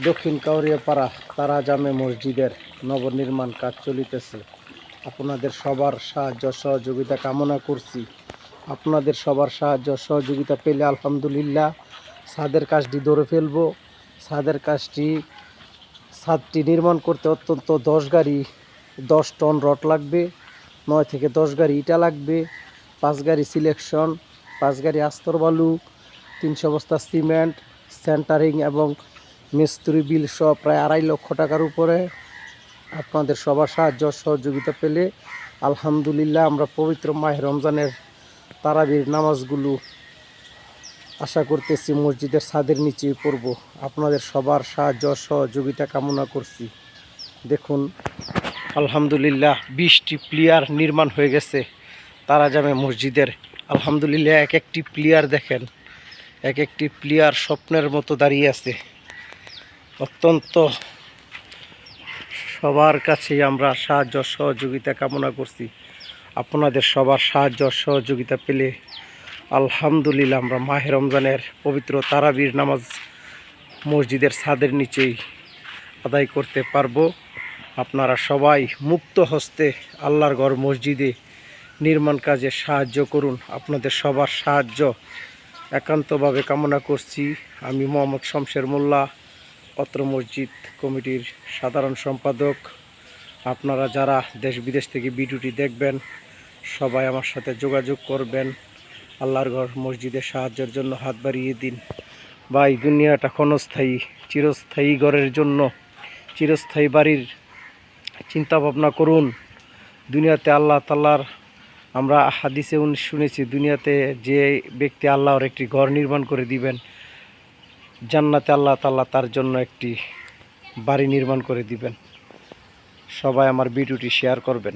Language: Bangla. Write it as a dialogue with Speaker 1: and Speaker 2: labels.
Speaker 1: দক্ষিণ কাউরিয়াপাড়া তারা জামে মসজিদের নবনির্মাণ কাজ চলিতেছে। আপনাদের সবার সাহায্য সহযোগিতা কামনা করছি। আপনাদের সবার সাহায্য সহযোগিতা পেলে আলহামদুলিল্লাহ ছাদের কাজটি ধরে ফেলব। ছাদটি নির্মাণ করতে অত্যন্ত 10 টন রড লাগবে, 9 থেকে 10 গাড়ি ইটা লাগবে, 5 গাড়ি সিলেকশন, 5 গাড়ি আস্তর বালু, 300 বস্তা সিমেন্ট, সেন্টারিং এবং মিস্ত্রি বিল সহ প্রায় 2.5 লক্ষ টাকার উপরে। আপনাদের সবার সাহায্য সহযোগিতা পেলে আলহামদুলিল্লাহ আমরা পবিত্র মাহে রমজানের তারাবির নামাজগুলো আশা করতেছি মসজিদের ছাদের নিচেই পড়ব। আপনাদের সবার সাহায্য সহযোগিতা কামনা করছি। দেখুন আলহামদুলিল্লাহ 20টি প্লেয়ার নির্মাণ হয়ে গেছে তারা জামে মসজিদের। আলহামদুলিল্লাহ এক একটি প্লেয়ার দেখেন, এক একটি প্লেয়ার স্বপ্নের মতো দাঁড়িয়ে আছে। অত্যন্ত সবার কাছেই আমরা সাহায্য সহযোগিতা কামনা করছি। আপনাদের সবার সাহায্য সহযোগিতা পেলে আলহামদুলিল্লাহ আমরা মাহে রমজানের পবিত্র তারাবির নামাজ মসজিদের ছাদের নিচেই আদায় করতে পারবো। আপনারা সবাই মুক্ত হস্তে আল্লাহর ঘর মসজিদে নির্মাণ কাজে সাহায্য করুন। আপনাদের সবার সাহায্য একান্তভাবে কামনা করছি। আমি মোহাম্মদ শমশের মোল্লা, অত্র মসজিদ কমিটির সাধারণ সম্পাদক। আপনারা যারা দেশ বিদেশ থেকে ভিডিওটি দেখবেন সবাই আমার সাথে যোগাযোগ করবেন। আল্লাহর ঘর মসজিদের সাহায্যের জন্য হাত বাড়িয়ে দিন। ভাই, দুনিয়াটা ক্ষণস্থায়ী, চিরস্থায়ী ঘরের জন্য চিরস্থায়ী বাড়ির চিন্তা ভাবনা করুন। দুনিয়াতে আল্লাহ তাআলার আমরা হাদিসে শুনেছি, দুনিয়াতে যে ব্যক্তি আল্লাহর একটি ঘর নির্মাণ করে দিবেন, জান্নাতে আল্লাহ তাআলা তার জন্য একটি বাড়ি নির্মাণ করে দিবেন। সবাই আমার ভিডিওটি শেয়ার করবেন।